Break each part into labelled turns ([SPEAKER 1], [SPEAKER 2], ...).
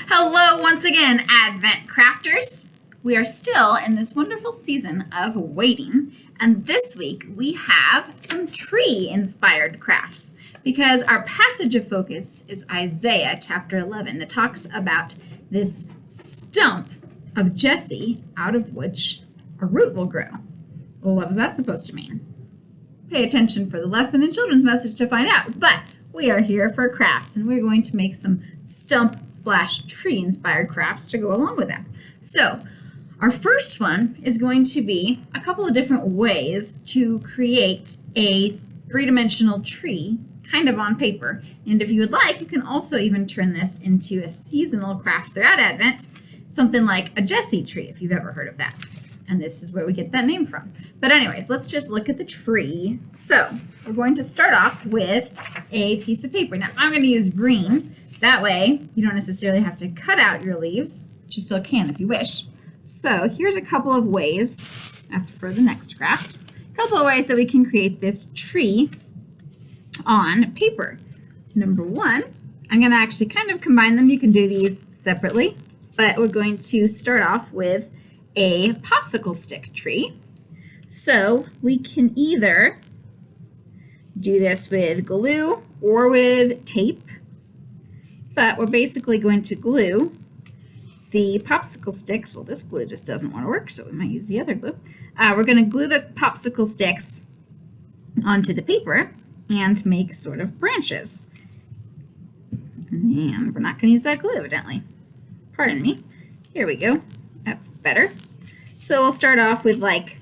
[SPEAKER 1] Hello once again, Advent Crafters. We are still in this wonderful season of waiting, and this week we have some tree-inspired crafts because our passage of focus is Isaiah chapter 11 that talks about this stump of Jesse out of which a root will grow. Well, what is that supposed to mean? Pay attention for the lesson in children's message to find out, but we are here for crafts, and we're going to make some stump/tree-inspired crafts to go along with that. So, our first one is going to be a couple of different ways to create a three-dimensional tree kind of on paper. And if you would like, you can also even turn this into a seasonal craft throughout Advent, something like a Jesse tree, if you've ever heard of that. And this is where we get that name from. But anyways, let's just look at the tree. So we're going to start off with a piece of paper. Now I'm going to use green. That way you don't necessarily have to cut out your leaves, but you still can if you wish. So here's a couple of ways, that's for the next craft, a couple of ways that we can create this tree on paper. Number one, I'm going to actually kind of combine them. You can do these separately, but we're going to start off with a popsicle stick tree. So we can either do this with glue or with tape, but we're basically going to glue the popsicle sticks. Well, this glue just doesn't want to work, so we might use the other glue. We're going to glue the popsicle sticks onto the paper and make sort of branches. And we're not going to use that glue, evidently. Pardon me. Here we go. That's better. So we'll start off with like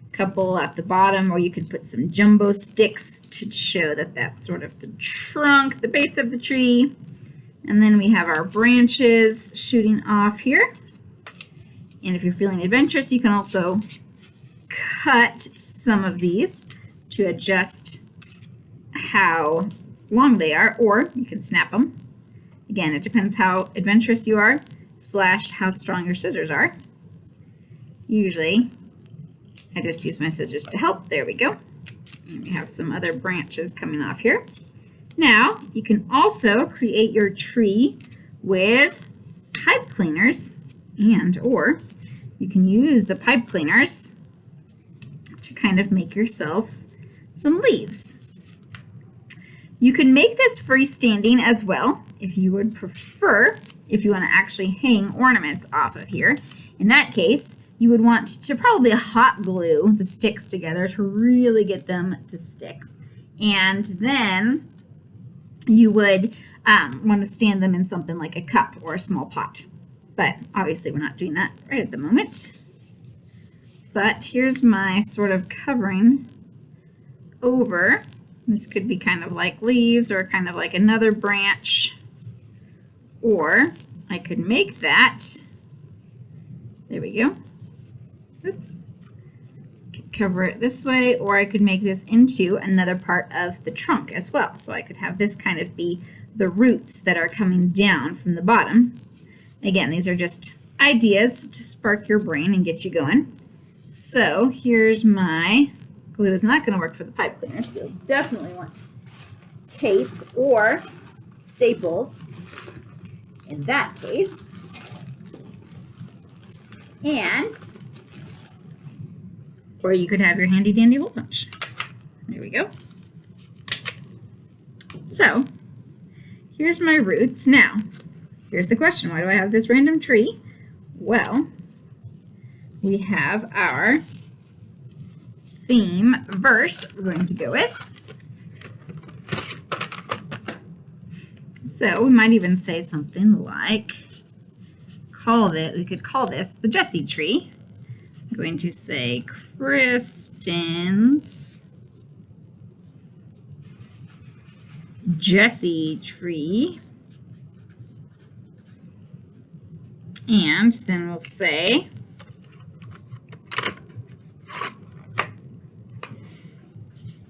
[SPEAKER 1] a couple at the bottom, or you could put some jumbo sticks to show that that's sort of the trunk, the base of the tree. And then we have our branches shooting off here. And if you're feeling adventurous, you can also cut some of these to adjust how long they are, or you can snap them. Again, it depends how adventurous you are / how strong your scissors are. Usually, I just use my scissors to help. There we go. And we have some other branches coming off here. Now, you can also create your tree with pipe cleaners, or you can use the pipe cleaners to kind of make yourself some leaves. You can make this freestanding as well if you would prefer, if you want to actually hang ornaments off of here. In that case, you would want to probably hot glue the sticks together to really get them to stick. And then you would want to stand them in something like a cup or a small pot. But obviously we're not doing that right at the moment. But here's my sort of covering over. This could be kind of like leaves or kind of like another branch. Or I could make that, there we go. Oops. Cover it this way, or I could make this into another part of the trunk as well. So I could have this kind of be the roots that are coming down from the bottom. Again, these are just ideas to spark your brain and get you going. So here's my glue. Is not going to work for the pipe cleaner, so you'll definitely want tape or staples in that case. And or you could have your handy dandy hole punch. There we go. So here's my roots. Now, here's the question. Why do I have this random tree? Well, we have our theme verse that we're going to go with. So we might even say something like, we could call this the Jesse tree. I'm going to say Kristen's Jesse tree. And then we'll say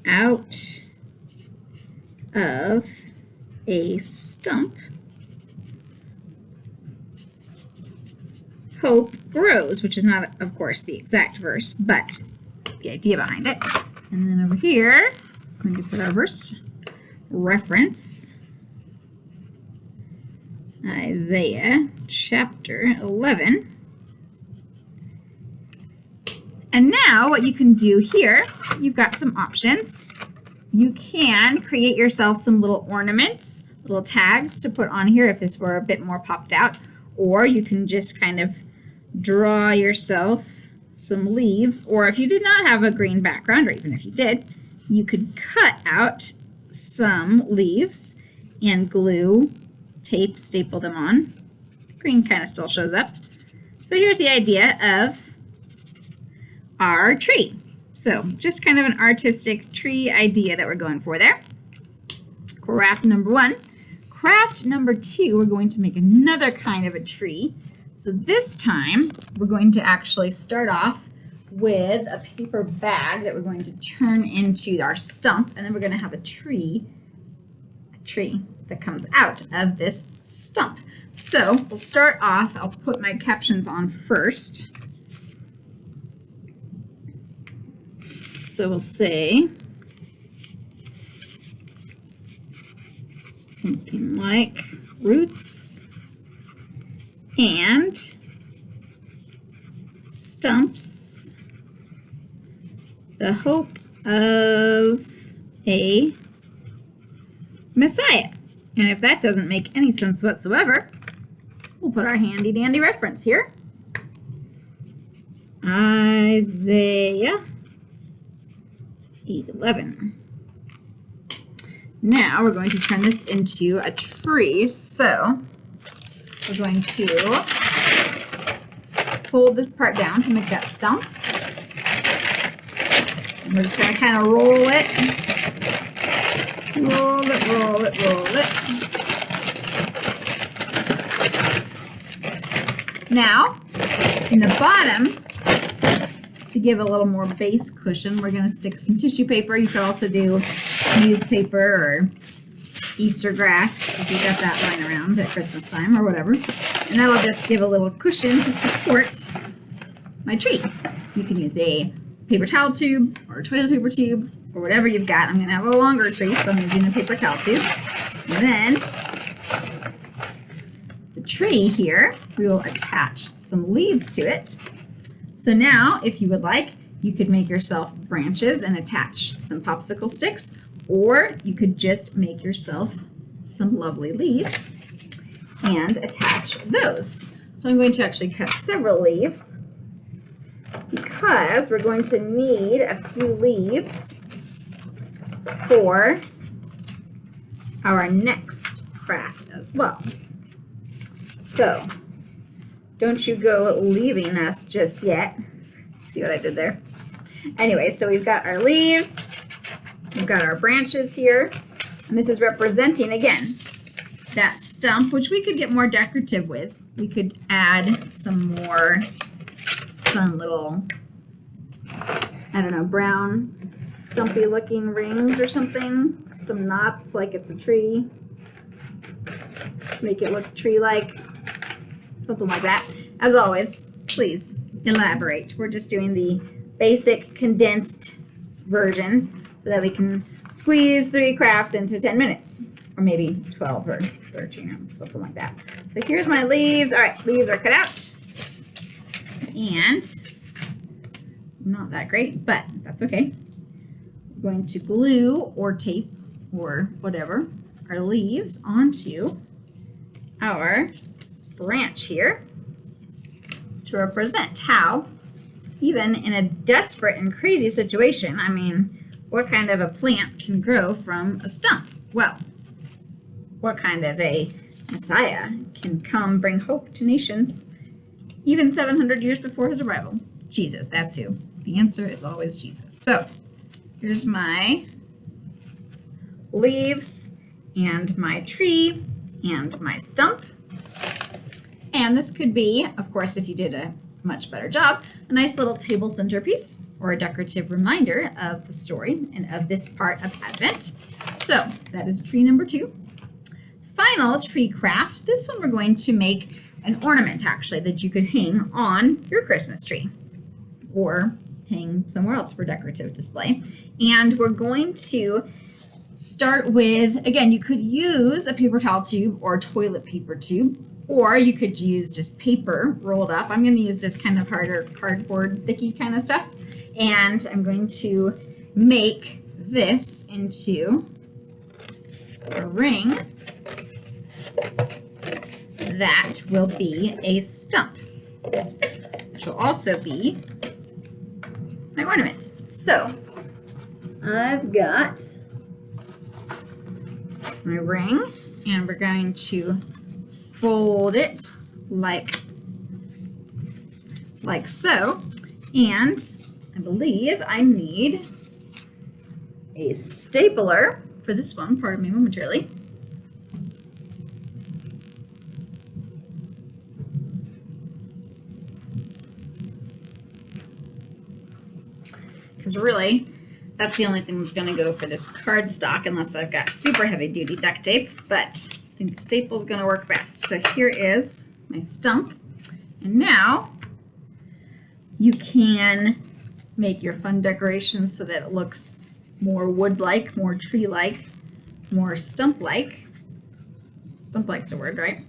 [SPEAKER 1] out of a stump hope grows, which is not, of course, the exact verse, but the idea behind it. And then over here, I'm going to put our verse reference. Isaiah chapter 11. And now what you can do here, you've got some options. You can create yourself some little ornaments, little tags to put on here if this were a bit more popped out, or you can just kind of draw yourself some leaves, or if you did not have a green background, or even if you did, you could cut out some leaves and glue, tape, staple them on. Green kind of still shows up. So here's the idea of our tree. So just kind of an artistic tree idea that we're going for there. Craft number 1. Craft number 2, we're going to make another kind of a tree. So this time we're going to actually start off with a paper bag that we're going to turn into our stump, and then we're going to have a tree that comes out of this stump. So we'll start off, I'll put my captions on first. So we'll say something like roots and stumps, the hope of a Messiah. And if that doesn't make any sense whatsoever, we'll put our handy dandy reference here. Isaiah 11. Now we're going to turn this into a tree. So we're going to fold this part down to make that stump. And we're just going to kind of roll it. Roll it, roll it, roll it. Now, in the bottom, to give a little more base cushion, we're going to stick some tissue paper. You could also do newspaper or Easter grass if you got that lying around at Christmas time or whatever. And that'll just give a little cushion to support my tree. You can use a paper towel tube or a toilet paper tube or whatever you've got. I'm going to have a longer tree, so I'm using a paper towel tube. And then the tree here, we will attach some leaves to it. So now, if you would like, you could make yourself branches and attach some popsicle sticks, or you could just make yourself some lovely leaves and attach those. So I'm going to actually cut several leaves because we're going to need a few leaves for our next craft as well. So don't you go leaving us just yet. See what I did there? Anyway, so we've got our leaves, we've got our branches here, and this is representing, again, that stump, which we could get more decorative with. We could add some more fun little, I don't know, brown, stumpy looking rings or something, some knots like it's a tree, make it look tree-like. Something like that. As always, please elaborate. We're just doing the basic condensed version so that we can squeeze 3 crafts into 10 minutes, or maybe 12 or 13 or something like that. So here's my leaves. All right, leaves are cut out. And not that great, but that's okay. We're going to glue or tape or whatever our leaves onto our branch here to represent how, even in a desperate and crazy situation, I mean, what kind of a plant can grow from a stump? Well, what kind of a Messiah can come bring hope to nations even 700 years before his arrival? Jesus, that's who. The answer is always Jesus. So here's my leaves and my tree and my stump. And this could be, of course, if you did a much better job, a nice little table centerpiece or a decorative reminder of the story and of this part of Advent. So that is tree number 2. Final tree craft. This one we're going to make an ornament, actually, that you could hang on your Christmas tree or hang somewhere else for decorative display. And we're going to start with, again, you could use a paper towel tube or toilet paper tube, or you could use just paper rolled up. I'm going to use this kind of harder cardboard thicky kind of stuff, and I'm going to make this into a ring that will be a stump, which will also be my ornament. So I've got my ring, and we're going to fold it like so, and I believe I need a stapler for this one, pardon me momentarily. Because really, that's the only thing that's going to go for this cardstock, unless I've got super heavy duty duct tape, but I think the staple is going to work best. So here is my stump, and now you can make your fun decorations so that it looks more wood-like, more tree-like, more stump-like. Stump-like's a word, right?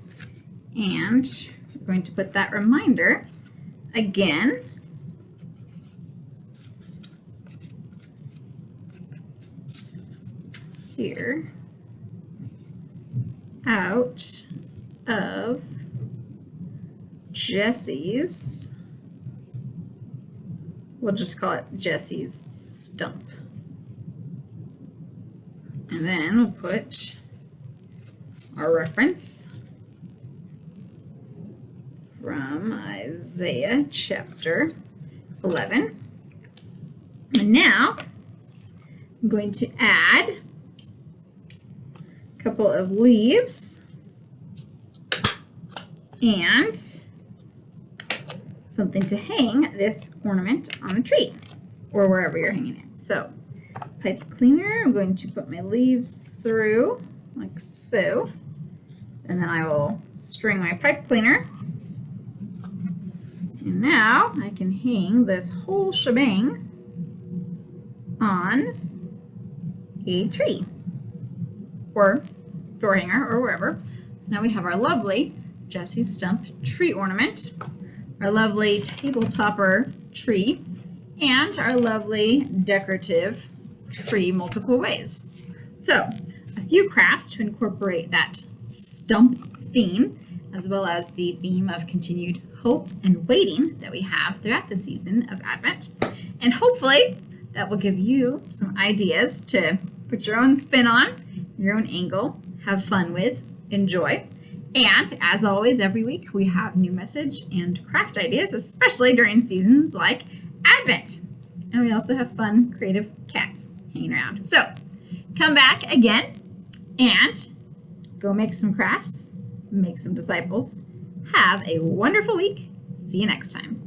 [SPEAKER 1] And we're going to put that reminder again here out of Jesse's, we'll just call it Jesse's stump. And then we'll put our reference from Isaiah chapter 11. And now I'm going to add a couple of leaves and something to hang this ornament on a tree or wherever you're hanging it. So pipe cleaner, I'm going to put my leaves through like so, and then I will string my pipe cleaner, and now I can hang this whole shebang on a tree or door hanger or wherever. So now we have our lovely Jesse's Stump tree ornament, our lovely table topper tree, and our lovely decorative tree multiple ways. So a few crafts to incorporate that stump theme, as well as the theme of continued hope and waiting that we have throughout the season of Advent. And hopefully that will give you some ideas to put your own spin on, your own angle, have fun with, enjoy. And as always, every week we have new message and craft ideas, especially during seasons like Advent. And we also have fun, creative cats hanging around. So come back again and go make some crafts, make some disciples. Have a wonderful week. See you next time.